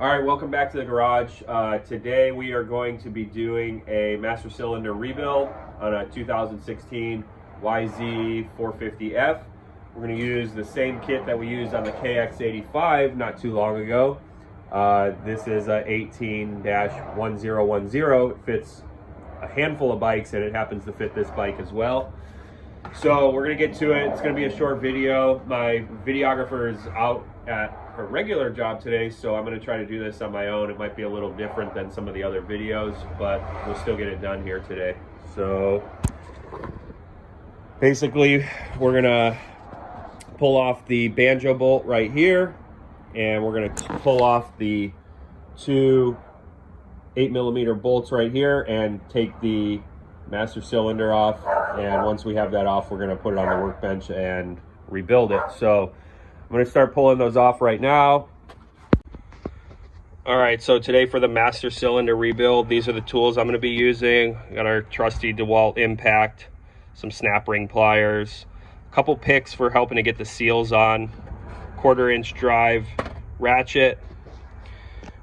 All right, welcome back to the garage. Today we are going to be doing a master cylinder rebuild on a 2016 YZ450F. We're going to use the same kit that we used on the KX85 not too long ago. This is a 18-1010. It fits a handful of bikes and it happens to fit this bike as well. So we're going to get to it. It's going to be a short video. My videographer is out at her regular job today, so I'm going to try to do this on my own. It might be a little different than some of the other videos, but we'll still get it done here today. So basically we're going to pull off the banjo bolt right here, and we're going to pull off the two 8mm bolts right here and take the master cylinder off. And once we have that off, we're going to put it on the workbench and rebuild it. So I'm going to start pulling those off right now. All right, so today for the master cylinder rebuild, these are the tools I'm going to be using. We got our trusty DeWalt Impact, some snap ring pliers, a couple picks for helping to get the seals on, 1/4-inch drive ratchet.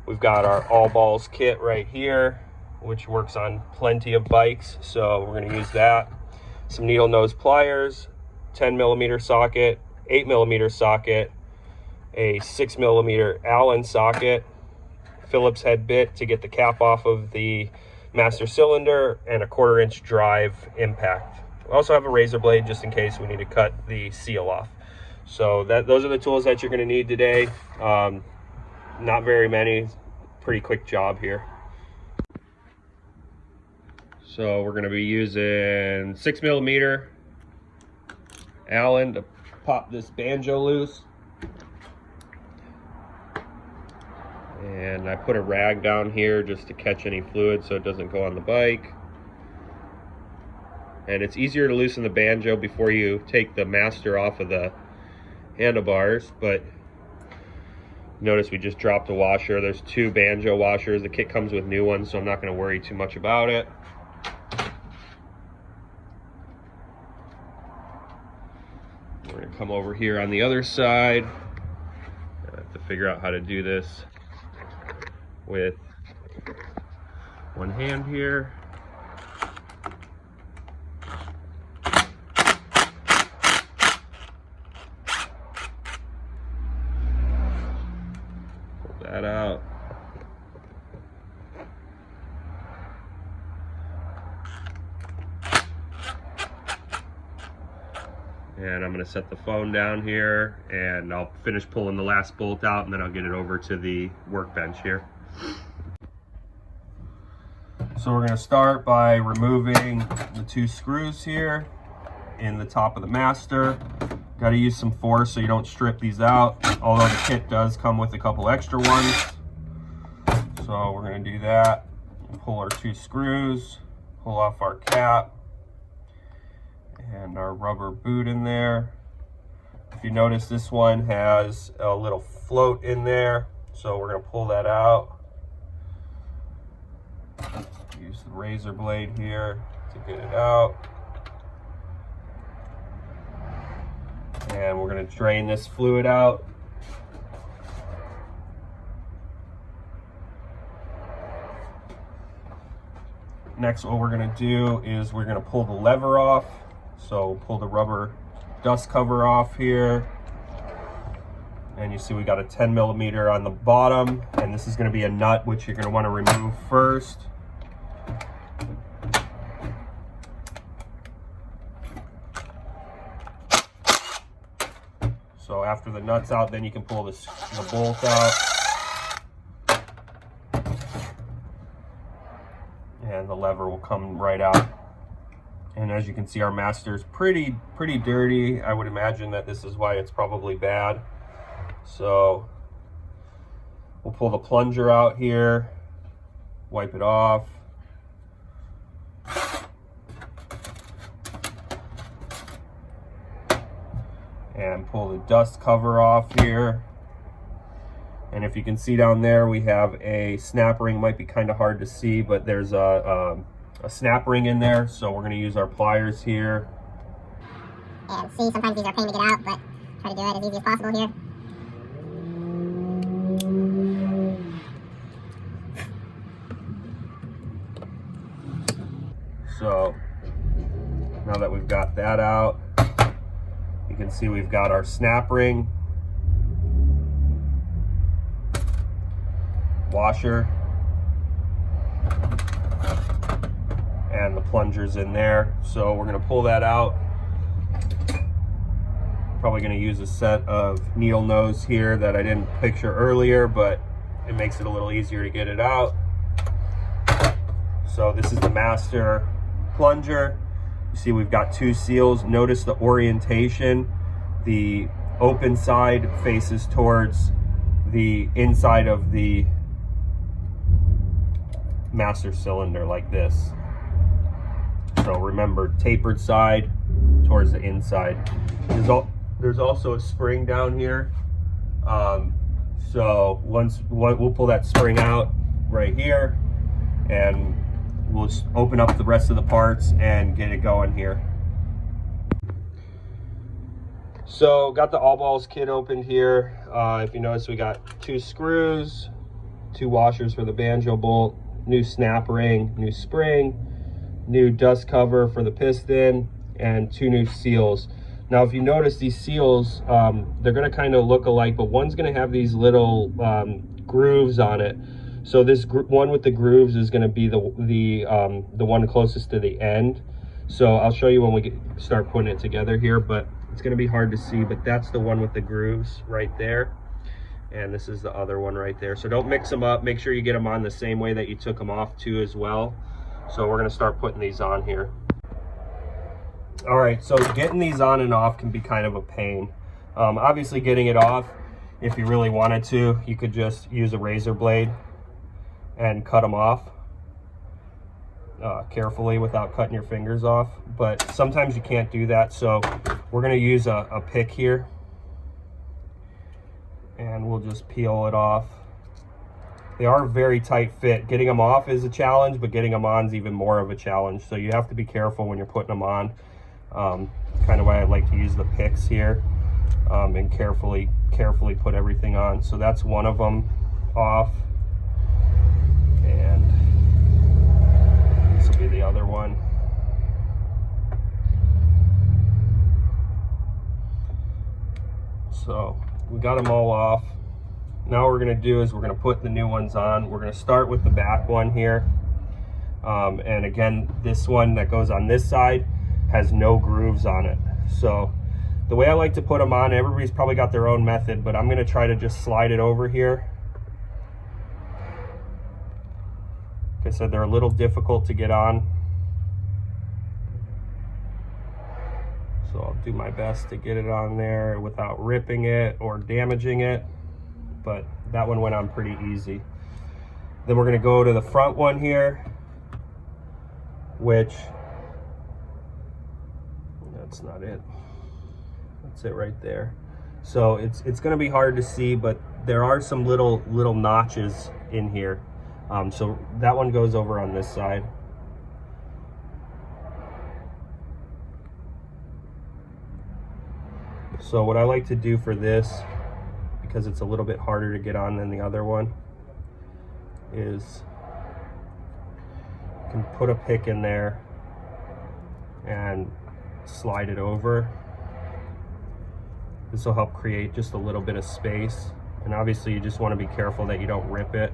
We've got our all balls kit right here, which works on plenty of bikes, so we're going to use that. Some needle nose pliers, 10mm socket, 8mm socket, a 6mm Allen socket, Phillips head bit to get the cap off of the master cylinder, and a 1/4-inch drive impact. We also have a razor blade just in case we need to cut the seal off. So those are the tools that you're going to need today. Not very many, pretty quick job here. So we're going to be using 6mm Allen to pop this banjo loose. And I put a rag down here just to catch any fluid so it doesn't go on the bike. And it's easier to loosen the banjo before you take the master off of the handlebars, but notice we just dropped a washer. There's 2 banjo washers. The kit comes with new ones, so I'm not going to worry too much about it. We're going to come over here on the other side. I have to figure out how to do this with one hand here. Pull that out. And I'm going to set the phone down here, and I'll finish pulling the last bolt out, and then I'll get it over to the workbench here. So we're going to start by removing the 2 screws here in the top of the master. Got to use some force so you don't strip these out, although the kit does come with a couple extra ones. So we're going to do that. Pull our 2 screws, pull off our cap, and our rubber boot in there. If you notice, this one has a little float in there, so we're going to pull that out. Use the razor blade here to get it out. And we're going to drain this fluid out. Next, what we're going to do is we're going to pull the lever off. So pull the rubber dust cover off here, and you see we got a 10mm on the bottom, and this is going to be a nut which you're going to want to remove first. So after the nut's out, then you can pull the bolt out, and the lever will come right out. And as you can see, our master's pretty dirty. I would imagine that this is why it's probably bad. So we'll pull the plunger out here, wipe it off. And pull the dust cover off here. And if you can see down there, we have a snap ring. Might be kind of hard to see, but there's a snap ring in there, so we're going to use our pliers here. And see, sometimes these are a pain to get out, but try to do it as easy as possible here. So now that we've got that out, you can see we've got our snap ring, washer, and the plungers in there. So we're going to pull that out. Probably going to use a set of needle nose here that I didn't picture earlier, but it makes it a little easier to get it out. So this is the master plunger. You see we've got two seals. Notice the orientation. The open side faces towards the inside of the master cylinder like this. So remember, tapered side towards the inside. There's also a spring down here. So we'll pull that spring out right here, and we'll just open up the rest of the parts and get it going here. So got the all balls kit opened here. If you notice, we got 2 screws, 2 washers for the banjo bolt, new snap ring, new spring, new dust cover for the piston, and 2 new seals. Now, if you notice, these seals, they're going to kind of look alike, but one's going to have these little grooves on it. So this one with the grooves is going to be the one closest to the end. So I'll show you when we start putting it together here, but it's going to be hard to see. But that's the one with the grooves right there, and this is the other one right there. So don't mix them up. Make sure you get them on the same way that you took them off too as well. So we're going to start putting these on here. All right, so getting these on and off can be kind of a pain. Obviously getting it off, if you really wanted to, you could just use a razor blade and cut them off carefully without cutting your fingers off. But sometimes you can't do that, so we're going to use a pick here, and we'll just peel it off. They are very tight fit. Getting them off is a challenge, but getting them on is even more of a challenge. So you have to be careful when you're putting them on. Kind of why I like to use the picks here, and carefully put everything on. So that's one of them off, and this will be the other one. So we got them all off. Now what we're going to do is we're going to put the new ones on. We're going to start with the back one here, and again, this one that goes on this side has no grooves on it. So the way I like to put them on, everybody's probably got their own method, but I'm going to try to just slide it over here. Like I said, they're a little difficult to get on, so I'll do my best to get it on there without ripping it or damaging it, but that one went on pretty easy. Then we're going to go to the front one here, which that's not it. That's it right there. So it's going to be hard to see, but there are some little notches in here. So that one goes over on this side. So what I like to do for this, because it's a little bit harder to get on than the other one, is you can put a pick in there and slide it over. This will help create just a little bit of space, and obviously you just want to be careful that you don't rip it.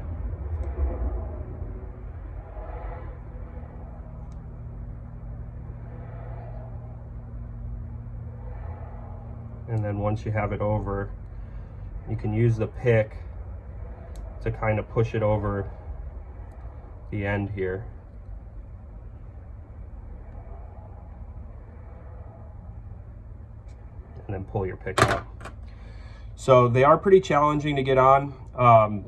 And then once you have it over, you can use the pick to kind of push it over the end here. And then pull your pick out. So they are pretty challenging to get on.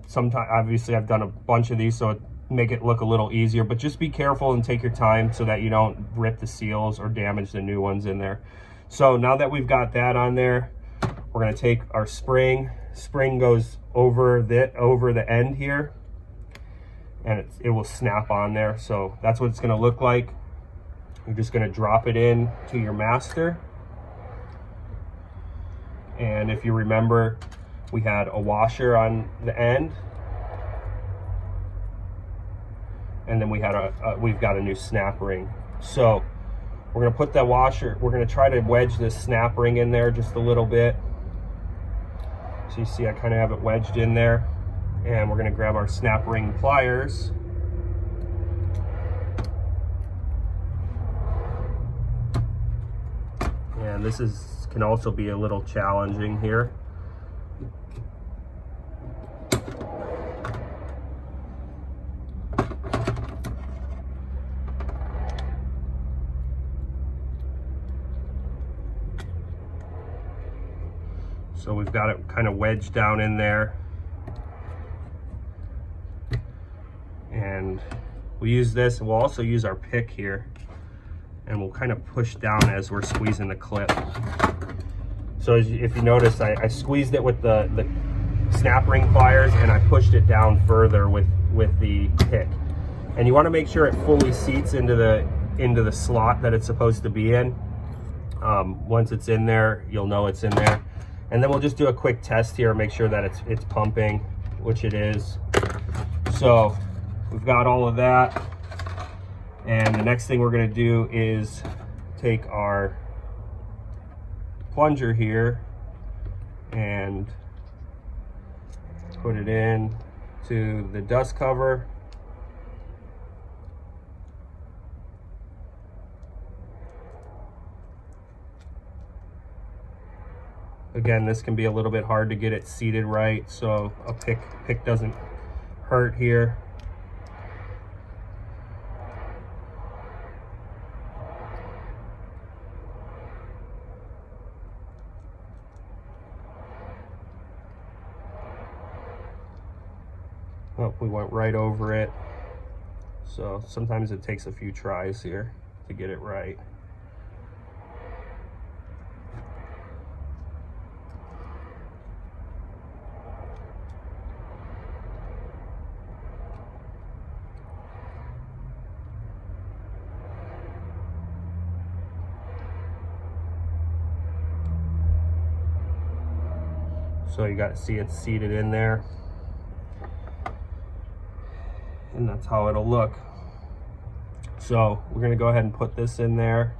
Sometimes, obviously I've done a bunch of these, so it make it look a little easier, but just be careful and take your time so that you don't rip the seals or damage the new ones in there. So now that we've got that on there, we're going to take our spring. Spring goes over the end here, and it will snap on there. So that's what it's going to look like. You're just going to drop it in to your master. And if you remember, we had a washer on the end, and then we had we've got a new snap ring So we're going to put that washer, we're going to try to wedge this snap ring in there just a little bit. So you see I kind of have it wedged in there, and we're going to grab our snap ring pliers. And this can also be a little challenging here. So we've got it kind of wedged down in there. And we use this, and we'll also use our pick here. And we'll kind of push down as we're squeezing the clip. So if you notice, I squeezed it with the snap ring pliers, and I pushed it down further with the pick. And you want to make sure it fully seats into the slot that it's supposed to be in. Once it's in there, you'll know it's in there. And then we'll just do a quick test here, make sure that it's pumping, which it is. So we've got all of that. And the next thing we're going to do is take our plunger here and put it in to the dust cover. Again, this can be a little bit hard to get it seated right, so a pick doesn't hurt here. Oh, we went right over it. So sometimes it takes a few tries here to get it right. So you got to see it's seated in there. And that's how it'll look. So we're going to go ahead and put this in there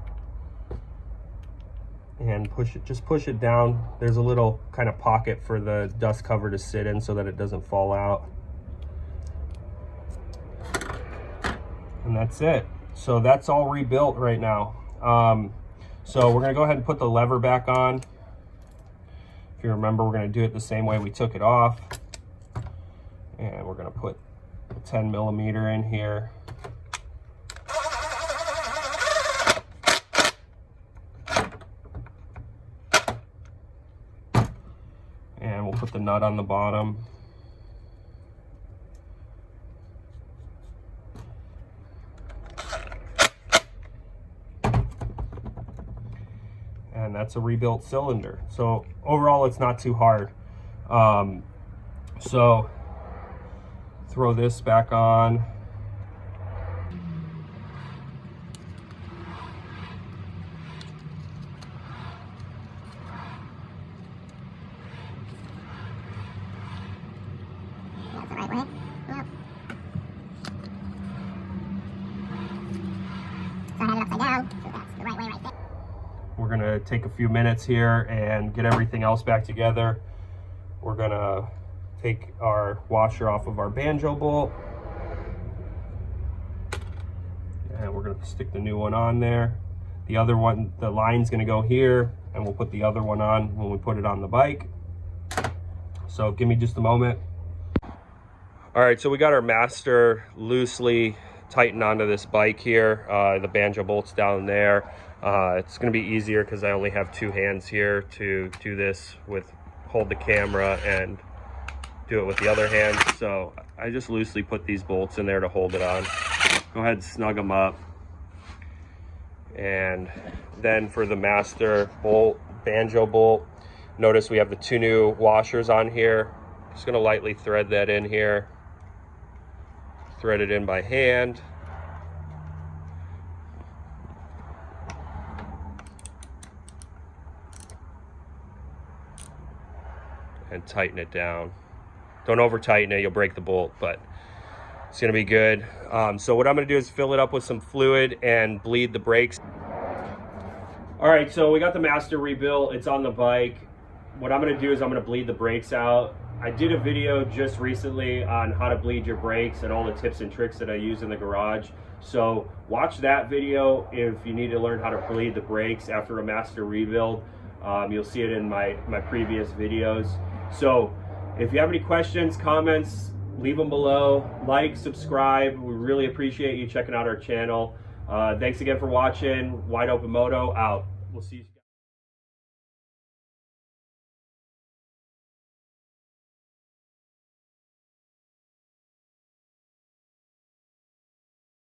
and just push it down. There's a little kind of pocket for the dust cover to sit in so that it doesn't fall out. And that's it. So that's all rebuilt right now. So we're going to go ahead and put the lever back on. If you remember, we're going to do it the same way we took it off. And we're going to put a 10 millimeter in here. And we'll put the nut on the bottom. And that's a rebuilt cylinder. So overall, it's not too hard. So throw this back on. That's the right way. Yep. So I had it upside down, so that's the right way right there. We're gonna take a few minutes here and get everything else back together. We're gonna take our washer off of our banjo bolt. And we're gonna stick the new one on there. The other one, the line's gonna go here, and we'll put the other one on when we put it on the bike. So give me just a moment. All right, so we got our master loosely tightened onto this bike here. The banjo bolt's down there. It's gonna be easier because I only have two hands here to do this with, hold the camera and do it with the other hand. So I just loosely put these bolts in there to hold it on. Go ahead and snug them up. And then for the master bolt, banjo bolt, notice we have the two new washers on here. Just gonna lightly thread that in here. Thread it in by hand. And tighten it down. Don't over tighten it, you'll break the bolt, but It's gonna be good. So what I'm gonna do is fill it up with some fluid and bleed the brakes. All right, so we got the master rebuilt. It's on the bike. What I'm gonna do is I'm gonna bleed the brakes out. I did a video just recently on how to bleed your brakes and all the tips and tricks that I use in the garage. So watch that video if you need to learn how to bleed the brakes after a master rebuild. You'll see it in my previous videos. So if you have any questions, comments, leave them below. Like, subscribe. We really appreciate you checking out our channel. Thanks again for watching. Wide Open Moto out. We'll see you soon.